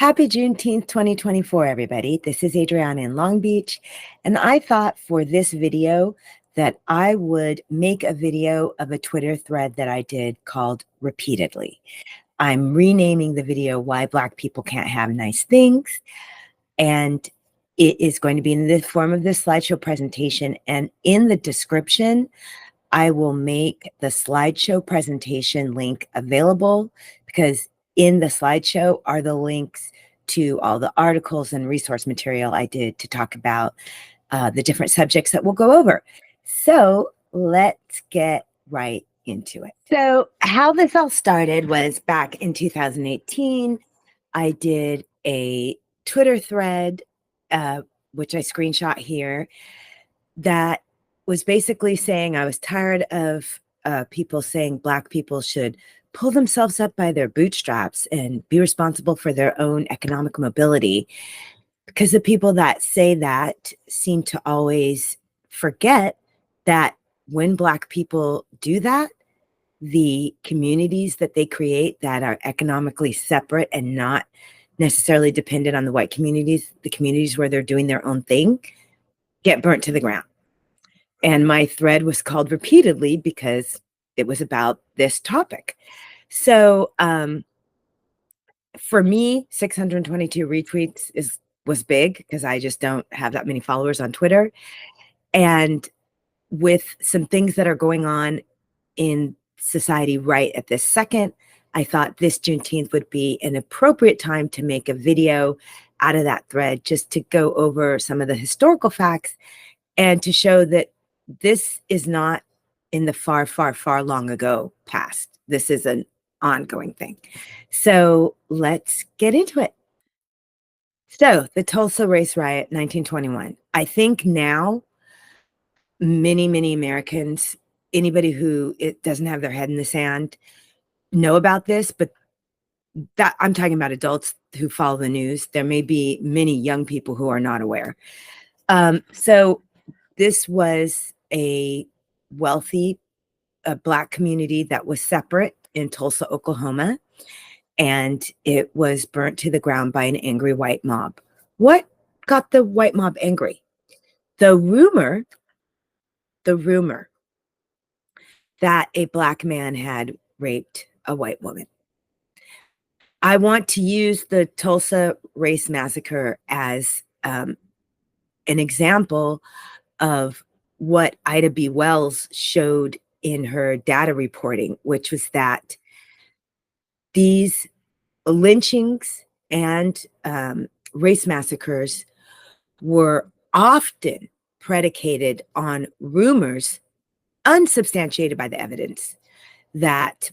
Happy Juneteenth 2024, everybody. This is Adriana in Long Beach, and I thought for this video that I would make a video of a Twitter thread that I did called Repeatedly. I'm renaming the video Why Black People Can't Have Nice Things, and it is going to be in the form of this slideshow presentation, and in the description, I will make the slideshow presentation link available because in the slideshow are the links to all the articles and resource material I did to talk about the different subjects that we'll go over. So let's get right into it. So how this all started was back in 2018. I did a Twitter thread, which I screenshot here, that was basically saying I was tired of people saying Black people should pull themselves up by their bootstraps and be responsible for their own economic mobility, because the people that say that seem to always forget that when Black people do that, the communities that they create that are economically separate and not necessarily dependent on the white communities, the communities where they're doing their own thing, get burnt to the ground. And my thread was called Repeatedly because it was about this topic. So for me, 622 retweets was big because I just don't have that many followers on Twitter. And with some things that are going on in society right at this second, I thought this Juneteenth would be an appropriate time to make a video out of that thread, just to go over some of the historical facts and to show that this is not in the far, far, far long ago past. This is an ongoing thing. So let's get into it. So the Tulsa Race Riot, 1921. I think now many, many Americans, anybody who it doesn't have their head in the sand, know about this, but that I'm talking about adults who follow the news. There may be many young people who are not aware. So this was a wealthy Black community that was separate in Tulsa, Oklahoma, and it was burnt to the ground by an angry white mob. What got the white mob angry? The rumor that a Black man had raped a white woman. I want to use the Tulsa Race Massacre as an example of what Ida B. Wells showed in her data reporting, which was that these lynchings and race massacres were often predicated on rumors, unsubstantiated by the evidence, that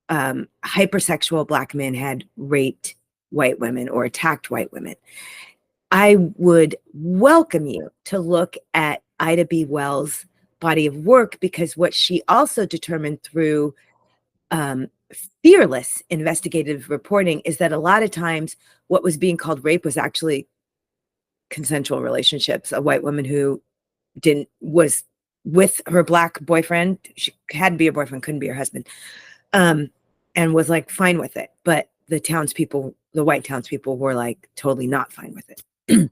hypersexual Black men had raped white women or attacked white women. I would welcome you to look at Ida B. Wells' body of work, because what she also determined through fearless investigative reporting is that a lot of times what was being called rape was actually consensual relationships. A white woman who was with her Black boyfriend, she had to be a boyfriend, couldn't be her husband, and was like fine with it. But the townspeople, the white townspeople, were like totally not fine with it.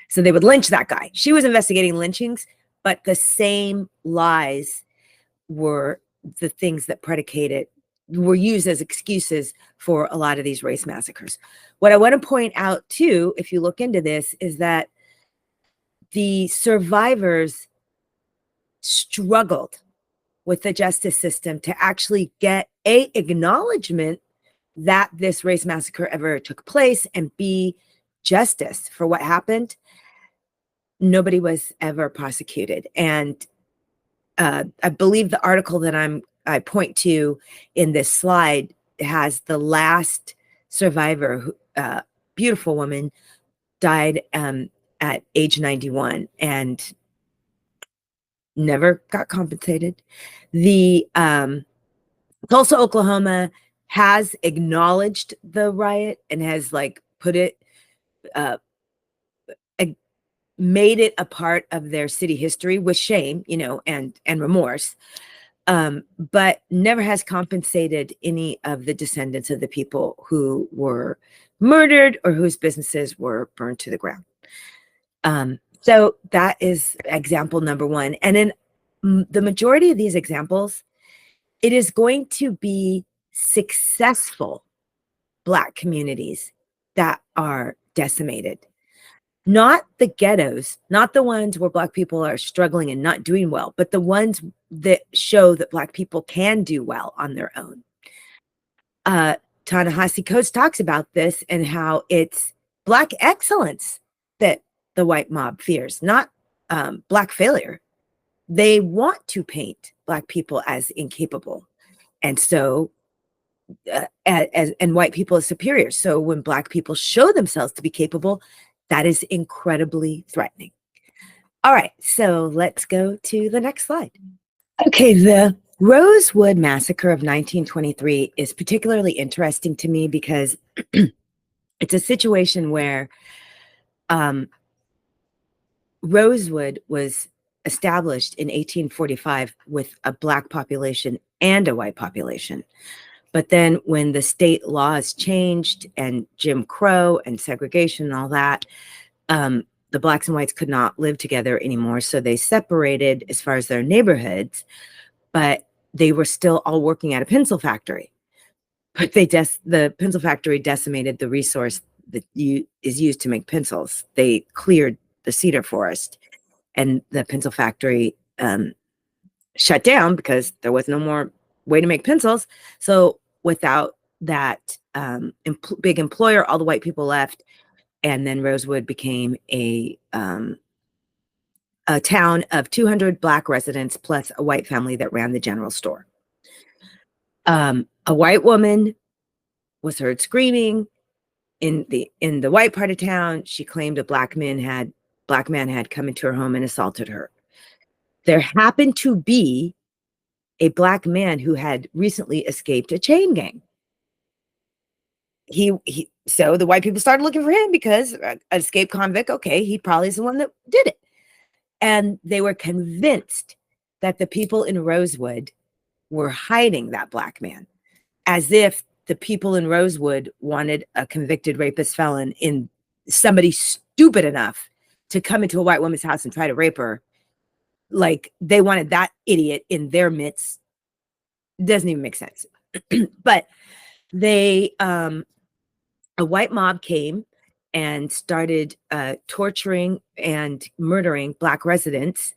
So they would lynch that guy. She was investigating lynchings, but the same lies were the things that were used as excuses for a lot of these race massacres. What I want to point out too, if you look into this, is that the survivors struggled with the justice system to actually get A, acknowledgement that this race massacre ever took place, and B, justice for what happened. Nobody was ever prosecuted. And I believe the article that I point to in this slide has the last survivor, who, beautiful woman, died at age 91 and never got compensated. The Tulsa, Oklahoma has acknowledged the riot and has like put it, made it a part of their city history with shame, and remorse. but never has compensated any of the descendants of the people who were murdered or whose businesses were burned to the ground. So that is example number one. And in the majority of these examples, it is going to be successful Black communities that are decimated, not the ghettos, not the ones where Black people are struggling and not doing well, but the ones that show that Black people can do well on their own. Ta-Nehisi Coates talks about this and how it's Black excellence that the white mob fears, not Black failure. They want to paint Black people as incapable, and so and white people as superior. So when Black people show themselves to be capable, that is incredibly threatening. All right, so let's go to the next slide. Okay, the Rosewood Massacre of 1923 is particularly interesting to me because it's a situation where Rosewood was established in 1845 with a Black population and a white population. But then when the state laws changed and Jim Crow and segregation and all that, the Blacks and whites could not live together anymore. So they separated as far as their neighborhoods, but they were still all working at a pencil factory. But the pencil factory decimated the resource that is used to make pencils. They cleared the cedar forest, and the pencil factory shut down because there was no more way to make pencils. So without that big employer, all the white people left, and then Rosewood became a town of 200 Black residents plus a white family that ran the general store. A white woman was heard screaming in the white part of town. She claimed a black man had come into her home and assaulted her. There happened to be a Black man who had recently escaped a chain gang. So the white people started looking for him because an escaped convict, okay, he probably is the one that did it. And they were convinced that the people in Rosewood were hiding that Black man, as if the people in Rosewood wanted a convicted rapist felon in somebody stupid enough to come into a white woman's house and try to rape her. Like they wanted that idiot in their midst. It doesn't even make sense. But they, a white mob came and started torturing and murdering Black residents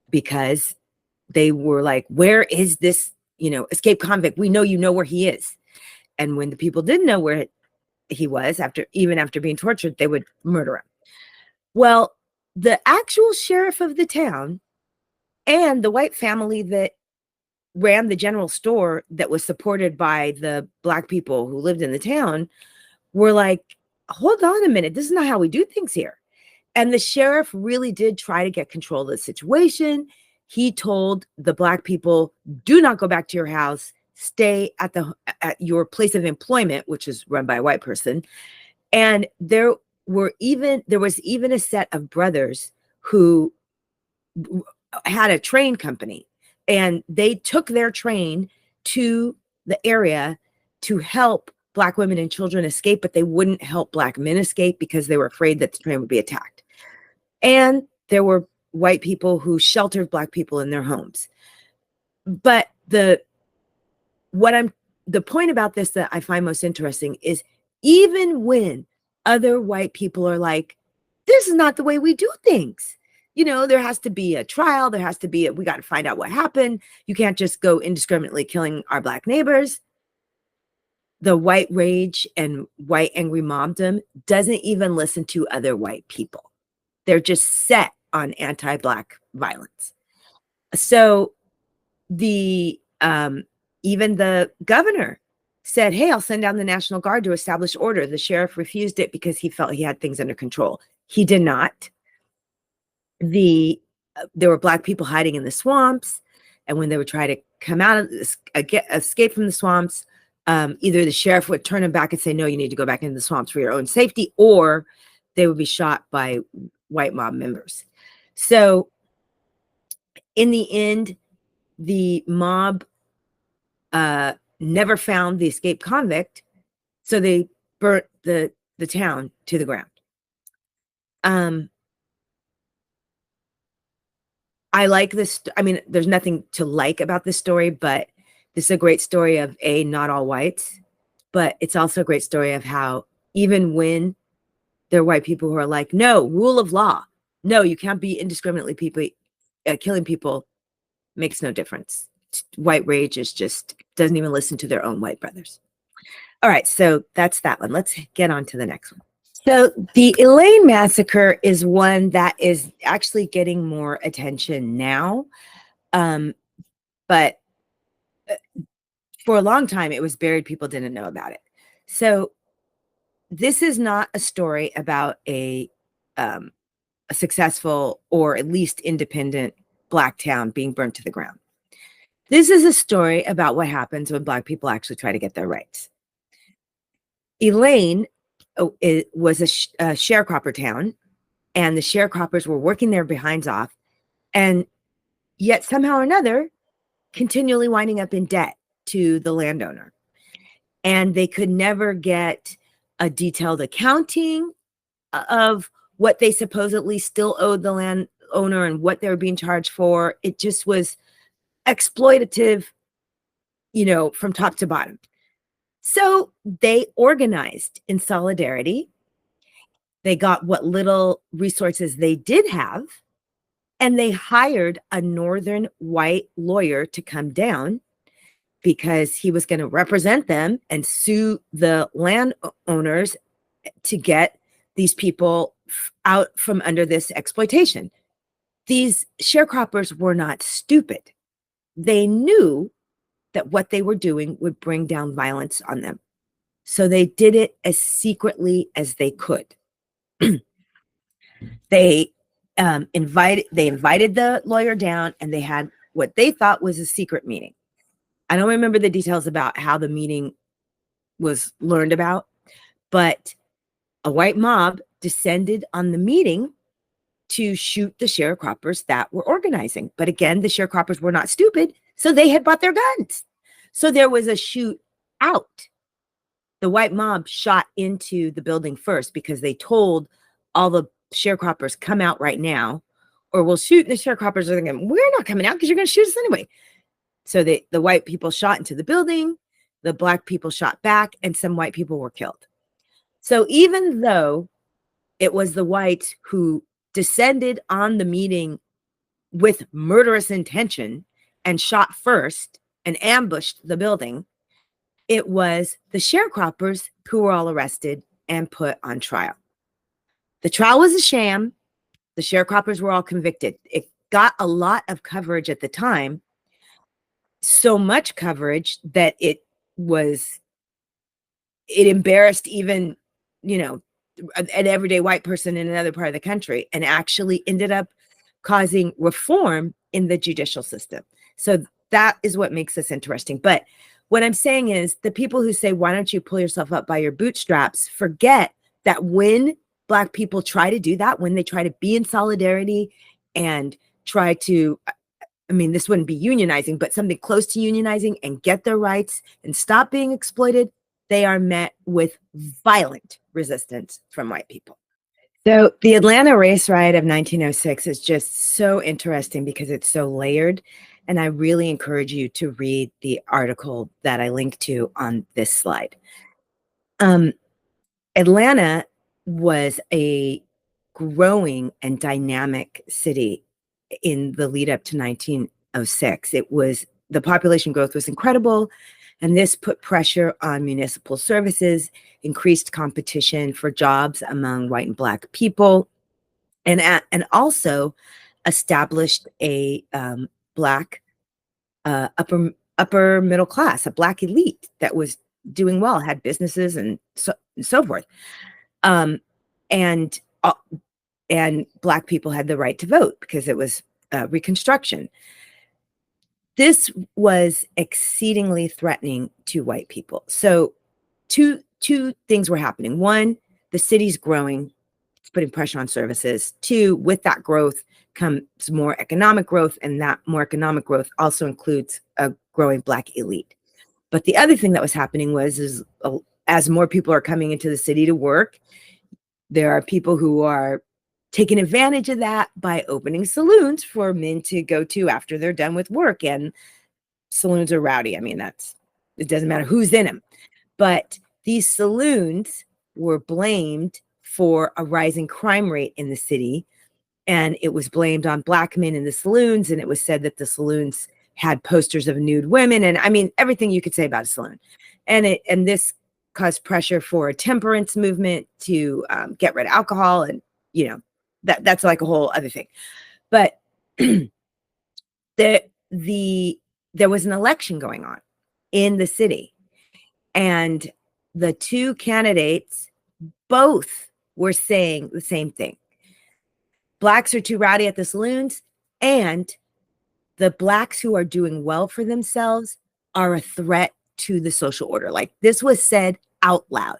because they were like, where is this, escaped convict? We know you know where he is. And when the people didn't know where he was, even after being tortured, they would murder him. Well, the actual sheriff of the town and the white family that ran the general store that was supported by the Black people who lived in the town were like, hold on a minute, this is not how we do things here. And the sheriff really did try to get control of the situation. He told the Black people, do not go back to your house, stay at your place of employment, which is run by a white person. And there was even a set of brothers who had a train company, and they took their train to the area to help Black women and children escape, but they wouldn't help Black men escape because they were afraid that the train would be attacked. And there were white people who sheltered Black people in their homes. But the point about this that I find most interesting is even when other white people are like, this is not the way we do things. There has to be a trial. There has to be we got to find out what happened. You can't just go indiscriminately killing our Black neighbors. The white rage and white angry mobdom doesn't even listen to other white people. They're just set on anti-Black violence. So even the governor said, hey, I'll send down the National Guard to establish order. The sheriff refused it because he felt he had things under control. He did not. There were Black people hiding in the swamps. And when they would try to come out of escape from the swamps, either the sheriff would turn them back and say, no, you need to go back into the swamps for your own safety, or they would be shot by white mob members. So in the end, the mob never found the escaped convict, so they burnt the town to the ground. I like this. I mean, there's nothing to like about this story, but this is a great story of not all whites, but it's also a great story of how even when there are white people who are like, no, rule of law, no, you can't be indiscriminately killing people, makes no difference. White rage is just doesn't even listen to their own white brothers. All right, so that's that one. Let's get on to the next one. So the Elaine Massacre is one that is actually getting more attention now. But for a long time, it was buried. People didn't know about it. So this is not a story about a successful or at least independent Black town being burnt to the ground. This is a story about what happens when Black people actually try to get their rights. Elaine it was a sharecropper town, and the sharecroppers were working their behinds off, and yet somehow or another continually winding up in debt to the landowner. And they could never get a detailed accounting of what they supposedly still owed the landowner and what they were being charged for. It just was exploitative, from top to bottom. So they organized in solidarity. They got what little resources they did have, and they hired a northern white lawyer to come down because he was going to represent them and sue the landowners to get these people out from under this exploitation. These sharecroppers were not stupid. They knew that what they were doing would bring down violence on them. So they did it as secretly as they could. They invited the lawyer down, and they had what they thought was a secret meeting. I don't remember the details about how the meeting was learned about, but a white mob descended on the meeting to shoot the sharecroppers that were organizing. But again, the sharecroppers were not stupid, so they had bought their guns. So there was a shoot out. The white mob shot into the building first because they told all the sharecroppers, come out right now, or we'll shoot. And the sharecroppers are thinking, we're not coming out because you're going to shoot us anyway. So the white people shot into the building, the Black people shot back, and some white people were killed. So even though it was the whites who descended on the meeting with murderous intention and shot first and ambushed the building, it was the sharecroppers who were all arrested and put on trial. The trial was a sham. The sharecroppers were all convicted. It got a lot of coverage at the time, so much coverage that it embarrassed even, an everyday white person in another part of the country, and actually ended up causing reform in the judicial system. So that is what makes this interesting. But what I'm saying is the people who say, why don't you pull yourself up by your bootstraps, forget that when Black people try to do that, when they try to be in solidarity and try to, this wouldn't be unionizing, but something close to unionizing and get their rights and stop being exploited, they are met with violent resistance from white people. So the Atlanta race riot of 1906 is just so interesting because it's so layered. And I really encourage you to read the article that I linked to on this slide. Atlanta was a growing and dynamic city in the lead up to 1906. The population growth was incredible, and this put pressure on municipal services, increased competition for jobs among white and Black people, and also established a Black upper middle class, a Black elite that was doing well, had businesses and so forth. And Black people had the right to vote because it was Reconstruction. This was exceedingly threatening to white people. So two things were happening. One, the city's growing, it's putting pressure on services. Two, with that growth, comes more economic growth, and that more economic growth also includes a growing Black elite. But the other thing that was happening was as more people are coming into the city to work, there are people who are taking advantage of that by opening saloons for men to go to after they're done with work. And saloons are rowdy. I mean, it doesn't matter who's in them. But these saloons were blamed for a rising crime rate in the city. And it was blamed on Black men in the saloons. And it was said that the saloons had posters of nude women. And I mean, everything you could say about a saloon. And this caused pressure for a temperance movement to get rid of alcohol. And, you know, that's like a whole other thing. But there was an election going on in the city. And the two candidates both were saying the same thing. Blacks are too rowdy at the saloons, and the Blacks who are doing well for themselves are a threat to the social order. Like, this was said out loud,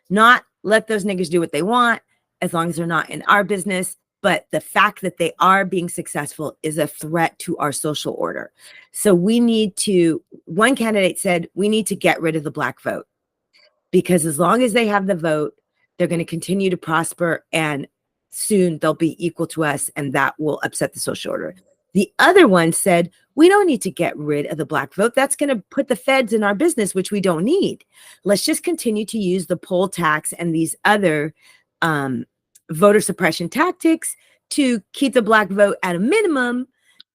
not let those niggas do what they want as long as they're not in our business. But the fact that they are being successful is a threat to our social order. So one candidate said, we need to get rid of the Black vote, because as long as they have the vote, they're going to continue to prosper, and soon they'll be equal to us, and that will upset the social order. The other one said, we don't need to get rid of the Black vote. That's going to put the feds in our business, which we don't need. Let's just continue to use the poll tax and these other voter suppression tactics to keep the Black vote at a minimum,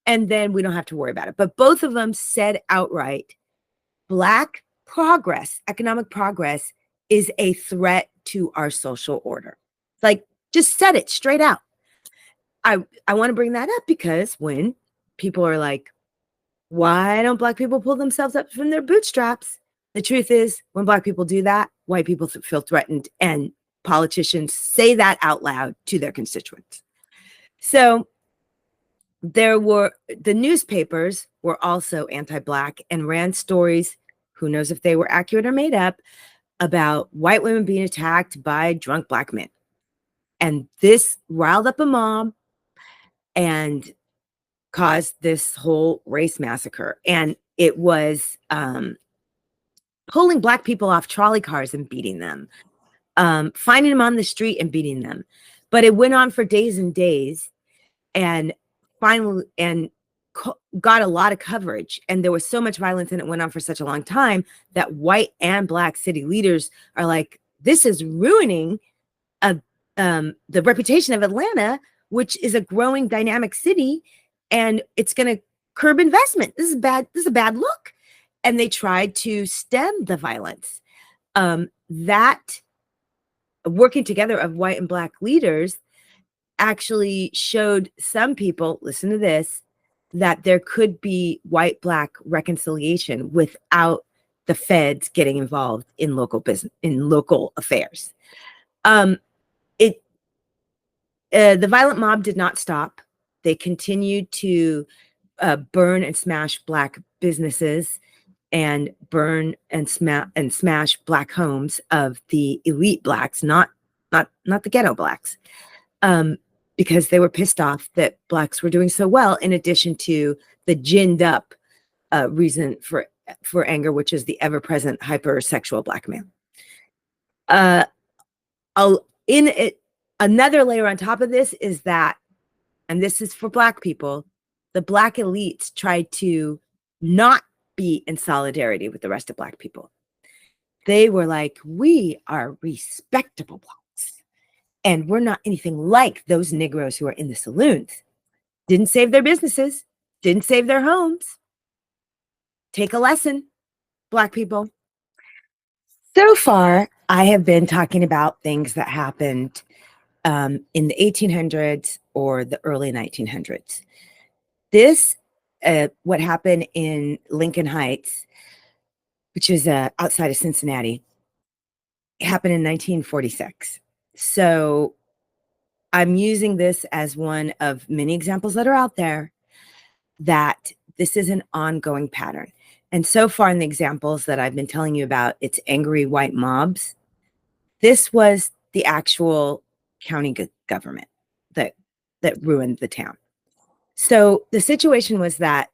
and then we don't have to worry about it. But both of them said outright, Black progress, economic progress, is a threat to our social order. Like, just said it straight out. I want to bring that up because when people are like, why don't Black people pull themselves up from their bootstraps? The truth is, when Black people do that, white people feel threatened, and politicians say that out loud to their constituents. So the newspapers were also anti-Black and ran stories, who knows if they were accurate or made up, about white women being attacked by drunk Black men. And this riled up a mob and caused this whole race massacre. And it was pulling Black people off trolley cars and beating them, finding them on the street and beating them. But it went on for days and days, and finally, got a lot of coverage. And there was so much violence, and it went on for such a long time, that white and Black city leaders are like, this is ruining the reputation of Atlanta, which is a growing dynamic city, and it's going to curb investment. This is bad. This is a bad look. And they tried to stem the violence. That working together of white and Black leaders actually showed some people, listen to this, that there could be white-Black reconciliation without the feds getting involved in local business, in local affairs. The violent mob did not stop. They continued to burn and smash Black businesses, and burn and smash Black homes of the elite Blacks, not the ghetto Blacks, because they were pissed off that Blacks were doing so well, in addition to the ginned up reason for anger, which is the ever-present hypersexual Black man. Another layer on top of this is that, and this is for Black people, the Black elites tried to not be in solidarity with the rest of Black people. They were like, we are respectable Blacks, and we're not anything like those Negroes who are in the saloons. Didn't save their businesses, didn't save their homes. Take a lesson, Black people. So far, I have been talking about things that happened in the 1800s or the early 1900s. This, what happened in Lincoln Heights, which is outside of Cincinnati, happened in 1946. So I'm using this as one of many examples that are out there that this is an ongoing pattern. And so far in the examples that I've been telling you about, it's angry white mobs. This was the actual county government that ruined the town. So the situation was that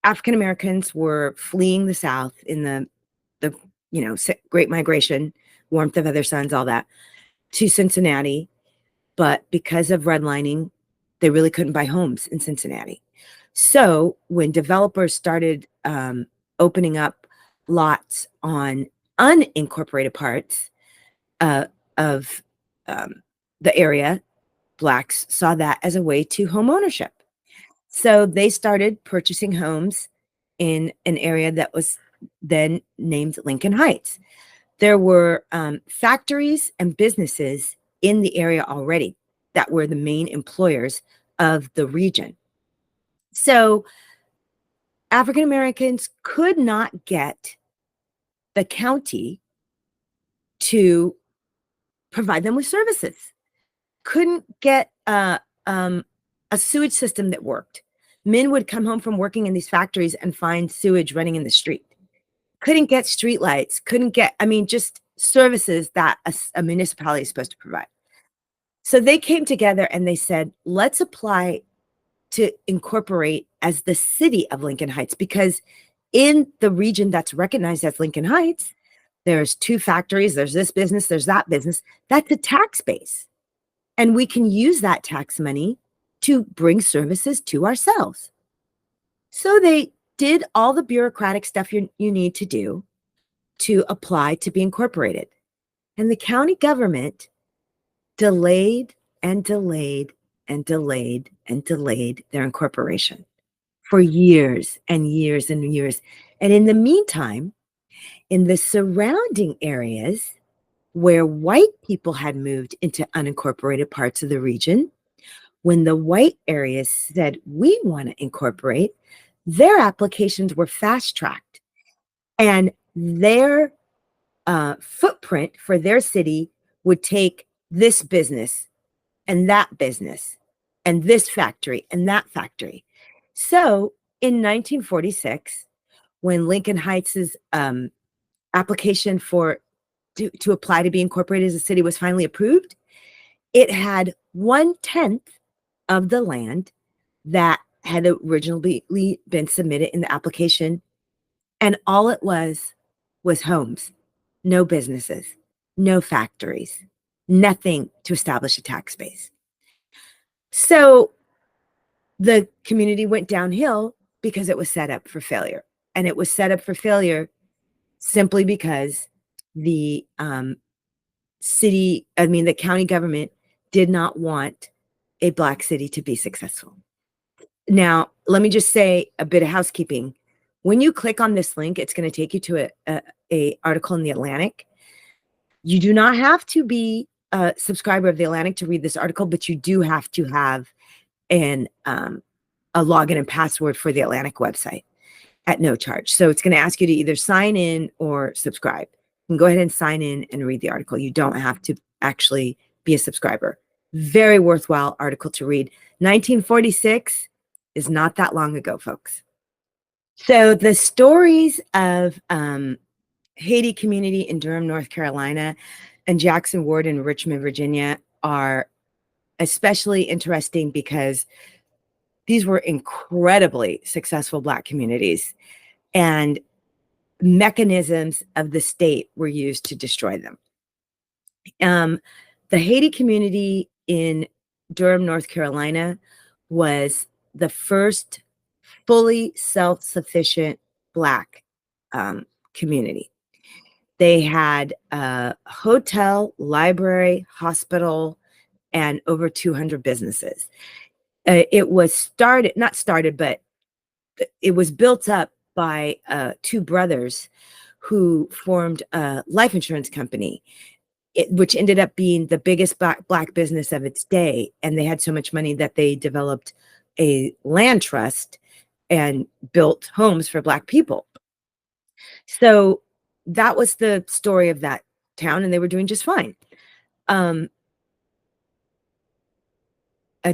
African Americans were fleeing the South in the Great Migration, warmth of other suns, all that, to Cincinnati. But because of redlining, they really couldn't buy homes in Cincinnati. So when developers started opening up lots on unincorporated parts of the area, Blacks saw that as a way to home ownership. So they started purchasing homes in an area that was then named Lincoln Heights. There were factories and businesses in the area already that were the main employers of the region. So African Americans could not get the county to provide them with services, couldn't get a sewage system that worked. Men would come home from working in these factories and find sewage running in the street. Couldn't get streetlights, couldn't get, just services that a municipality is supposed to provide. So they came together and they said, let's apply to incorporate as the city of Lincoln Heights, because in the region that's recognized as Lincoln Heights, there's 2 factories, there's this business, there's that business. That's a tax base. And we can use that tax money to bring services to ourselves. So they did all the bureaucratic stuff you need to do to apply to be incorporated. And the county government delayed and delayed and delayed and delayed their incorporation for years and years and years. And in the meantime, in the surrounding areas where white people had moved into unincorporated parts of the region, when the white areas said, we want to incorporate, their applications were fast-tracked. And their footprint for their city would take this business and that business and this factory and that factory. So in 1946, when Lincoln Heights' application to apply to be incorporated as a city was finally approved, it had 1/10 of the land that had originally been submitted in the application. And all it was homes, no businesses, no factories, nothing to establish a tax base. So the community went downhill because it was set up for failure. And it was set up for failure simply because the the county government did not want a Black city to be successful. Now, let me just say a bit of housekeeping. When you click on this link, it's going to take you to a article in the Atlantic. You do not have to be a subscriber of the Atlantic to read this article, but you do have to have a login and password for the Atlantic website at no charge. So it's going to ask you to either sign in or subscribe. You can go ahead and sign in and read the article. You don't have to actually be a subscriber. Very worthwhile article to read. 1946 is not that long ago, folks. So the stories of Hayti community in Durham, North Carolina, and Jackson Ward in Richmond, Virginia are especially interesting because these were incredibly successful Black communities, and mechanisms of the state were used to destroy them. The Hayti community in Durham, North Carolina was the first fully self-sufficient Black community. They had a hotel, library, hospital, and over 200 businesses. It was but it was built up by 2 brothers who formed a life insurance company, which ended up being the biggest Black business of its day. And they had so much money that they developed a land trust and built homes for Black people. So that was the story of that town, and they were doing just fine.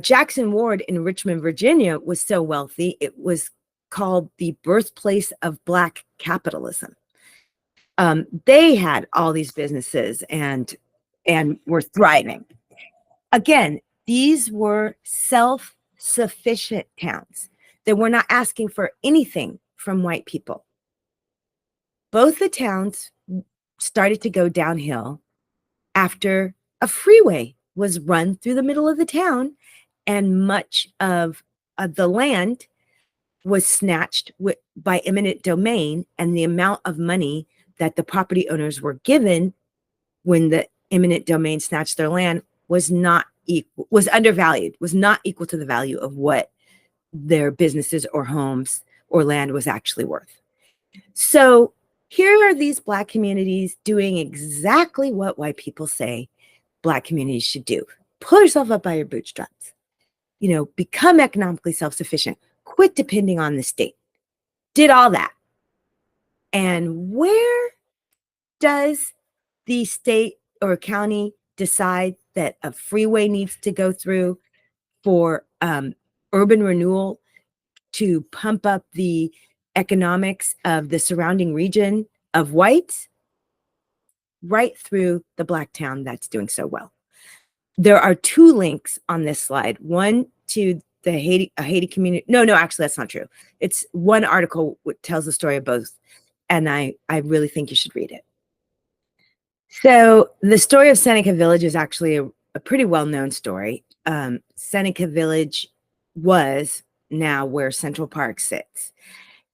Jackson Ward in Richmond, Virginia was so wealthy, it was called the birthplace of Black capitalism. They had all these businesses and were thriving. Again, these were self-sufficient towns that were not asking for anything from white people. Both the towns started to go downhill after a freeway was run through the middle of the town, and much of the land was snatched by eminent domain, and the amount of money that the property owners were given when the eminent domain snatched their land was not equal, was undervalued, was not equal to the value of what their businesses or homes or land was actually worth. So here are these Black communities doing exactly what white people say Black communities should do. Pull yourself up by your bootstraps. You know, become economically self-sufficient. Quit depending on the state. Did all that. And where does the state or county decide that a freeway needs to go through for urban renewal to pump up the economics of the surrounding region of whites? Right through the Black town that's doing so well. There are two links on this slide. One to the Hayti community. No, actually, that's not true. It's one article that tells the story of both. And I really think you should read it. So the story of Senca Village is actually a pretty well-known story. Senca Village was now where Central Park sits.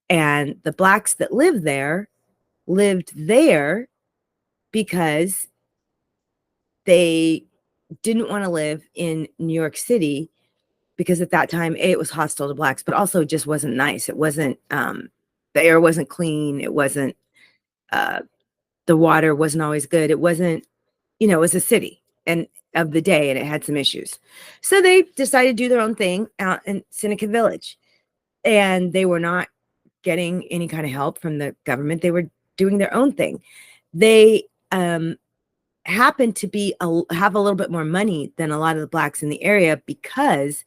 And the Blacks that lived there because they didn't want to live in New York City, because at that time, it was hostile to Blacks, but also just wasn't nice. It wasn't, the air wasn't clean. It wasn't, the water wasn't always good. It wasn't, it was a city and of the day, and it had some issues. So they decided to do their own thing out in Senca Village, and they were not getting any kind of help from the government. They were doing their own thing. They happened to have a little bit more money than a lot of the Blacks in the area, because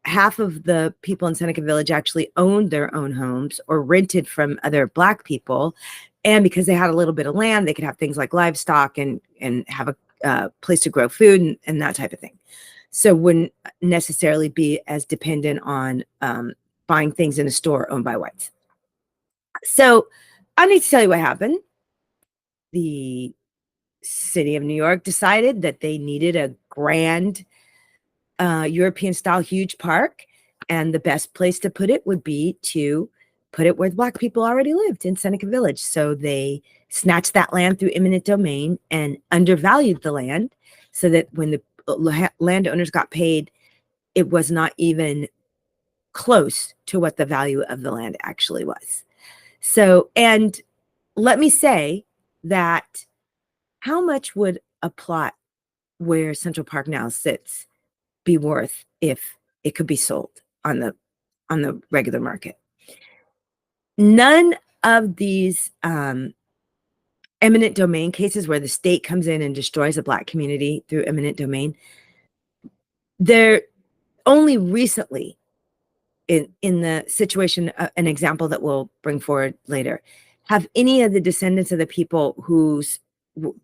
half of the people in Senca Village actually owned their own homes or rented from other Black people. And because they had a little bit of land, they could have things like livestock and have a place to grow food and that type of thing. So wouldn't necessarily be as dependent on buying things in a store owned by whites. So I need to tell you what happened. The city of New York decided that they needed a grand European-style huge park, and the best place to put it would be to put it where the Black people already lived, in Senca Village. So they snatched that land through eminent domain and undervalued the land, so that when the landowners got paid, it was not even close to what the value of the land actually was. So, and let me say that how much would a plot where Central Park now sits be worth if it could be sold on the regular market? None of these eminent domain cases where the state comes in and destroys a Black community through eminent domain, they're only recently in the situation, an example that we'll bring forward later, have any of the descendants of the people who's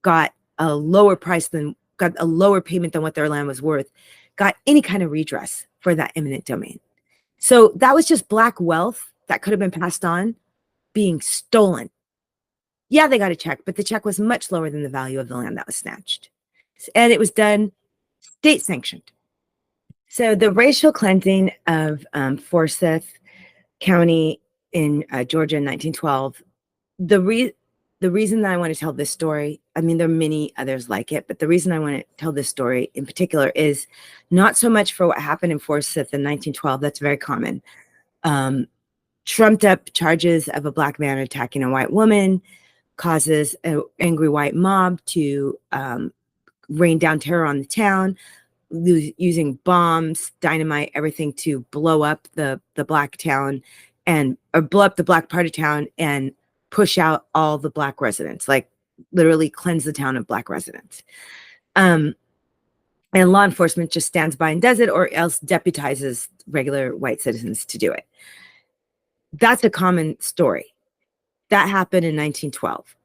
got a lower payment than what their land was worth, got any kind of redress for that eminent domain. So that was just Black wealth that could have been passed on being stolen. Yeah, they got a check, but the check was much lower than the value of the land that was snatched. And it was done state sanctioned. So the racial cleansing of Forsyth County in Georgia in 1912, the reason that I want to tell this story, I mean, there are many others like it, but the reason I want to tell this story in particular is not so much for what happened in Forsyth in 1912. That's very common. Trumped up charges of a Black man attacking a white woman causes an angry white mob to rain down terror on the town, using bombs, dynamite, everything to blow up the Black town or blow up the Black part of town and push out all the Black residents, like literally cleanse the town of Black residents. And law enforcement just stands by and does it, or else deputizes regular white citizens to do it. That's a common story. That happened in 1912.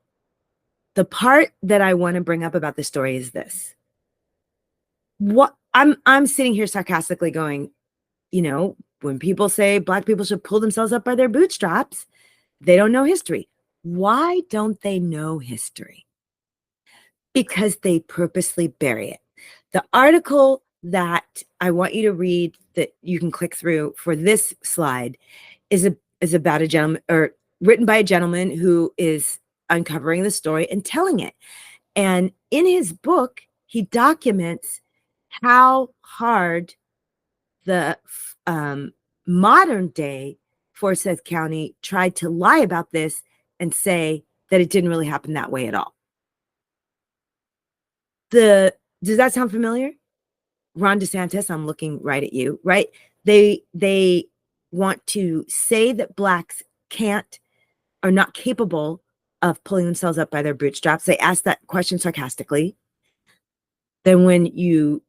The part that I want to bring up about this story is this. What I'm sitting here sarcastically going, you know, when people say Black people should pull themselves up by their bootstraps, they don't know history. Why don't they know history? Because they purposely bury it. The article that I want you to read, that you can click through for this slide, is about a gentleman, or written by a gentleman who is uncovering the story and telling it. And in his book, he documents how hard the modern day Forsyth County tried to lie about this and say that it didn't really happen that way at all. Does that sound familiar? Ron DeSantis, I'm looking right at you, right? They want to say that Blacks are not capable of pulling themselves up by their bootstraps. They ask that question sarcastically. Then when you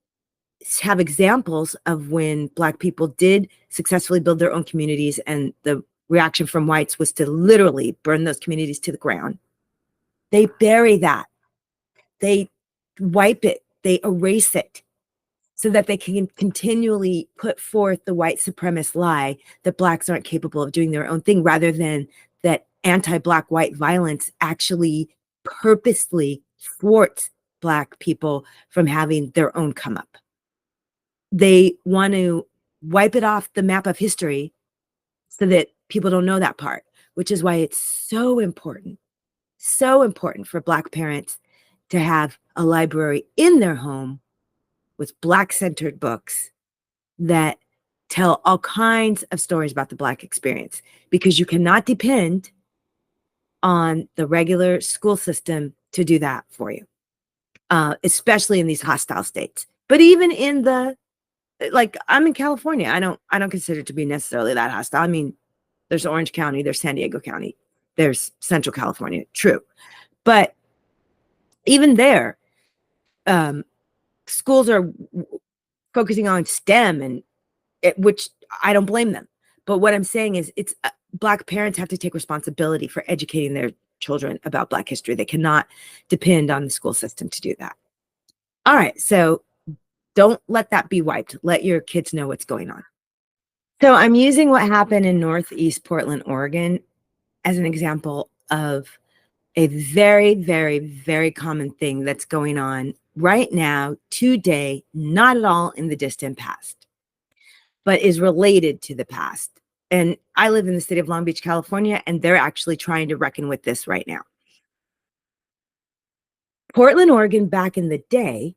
have examples of when Black people did successfully build their own communities and the reaction from whites was to literally burn those communities to the ground, they bury that. They wipe it. They erase it so that they can continually put forth the white supremacist lie that Blacks aren't capable of doing their own thing, rather than that anti-Black white violence actually purposely thwarts Black people from having their own come up. They want to wipe it off the map of history so that people don't know that part, which is why it's so important for Black parents to have a library in their home with Black-centered books that tell all kinds of stories about the Black experience, because you cannot depend on the regular school system to do that for you, especially in these hostile states. But even in like, I'm in California, I don't consider it to be necessarily that hostile. I mean, there's Orange County, there's San Diego County, there's Central California, true. But even there, schools are focusing on STEM, and which I don't blame them. But what I'm saying is, it's Black parents have to take responsibility for educating their children about Black history. They cannot depend on the school system to do that. All right, so don't let that be wiped. Let your kids know what's going on. So I'm using what happened in Northeast Portland, Oregon, as an example of a very, very, very common thing that's going on right now, today, not at all in the distant past, but is related to the past. And I live in the city of Long Beach, California, and they're actually trying to reckon with this right now. Portland, Oregon, back in the day,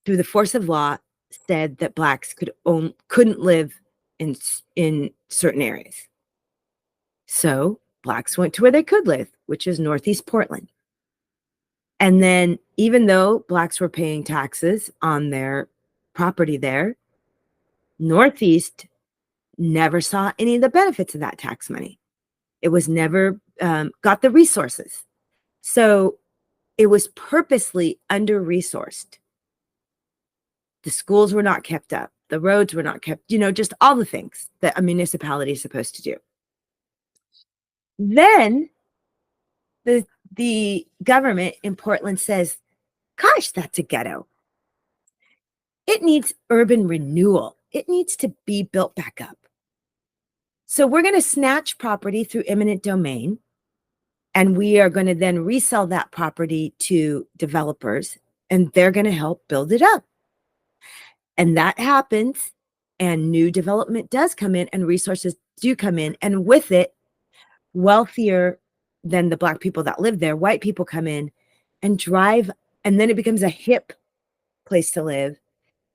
through the force of law, said that Blacks couldn't live in certain areas. So Blacks went to where they could live, which is Northeast Portland. And then, even though Blacks were paying taxes on their property there, Northeast never saw any of the benefits of that tax money. It was never got the resources. So it was purposely under-resourced. The schools were not kept up. The roads were not kept, just all the things that a municipality is supposed to do. Then the government in Portland says, gosh, that's a ghetto. It needs urban renewal. It needs to be built back up. So we're going to snatch property through eminent domain, and we are going to then resell that property to developers, and they're going to help build it up. And that happens, and new development does come in, and resources do come in, and with it, wealthier than the Black people that live there, white people come in and drive, and then it becomes a hip place to live,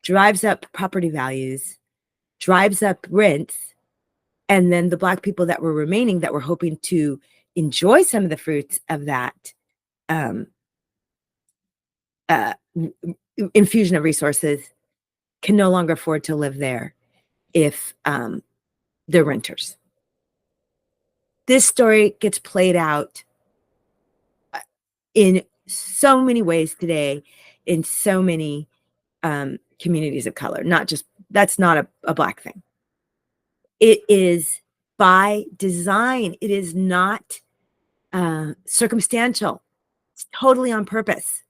drives up property values, drives up rents, and then the Black people that were remaining, that were hoping to enjoy some of the fruits of that infusion of resources, can no longer afford to live there if they're renters. This story gets played out in so many ways today, in so many communities of color. That's not a Black thing. It is by design. It is not circumstantial. It's totally on purpose.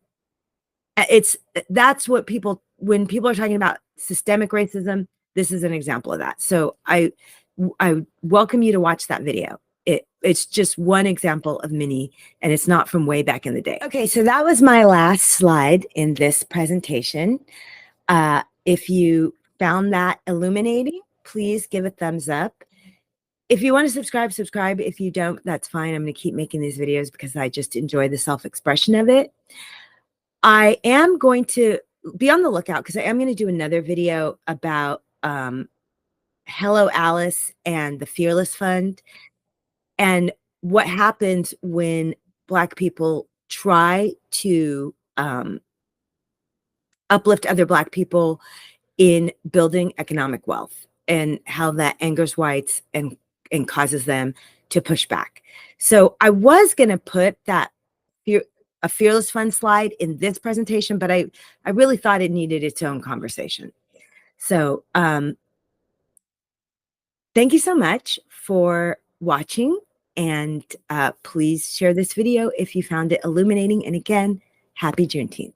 That's what people when people are talking about systemic racism, this is an example of that. So I welcome you to watch that video. It's just one example of many, and it's not from way back in the day. Okay, so that was my last slide in this presentation. If you found that illuminating, please give a thumbs up. If you want to subscribe. If you don't, that's fine. I'm going to keep making these videos because I just enjoy the self-expression of it. I am going to be on the lookout because I am going to do another video about Hello Alice and the Fearless Fund and what happens when Black people try to uplift other Black people in building economic wealth, and how that angers whites and causes them to push back. So I was going to put that a Fearless Fund slide in this presentation, but I really thought it needed its own conversation. So thank you so much for watching, and please share this video if you found it illuminating. And again, happy Juneteenth.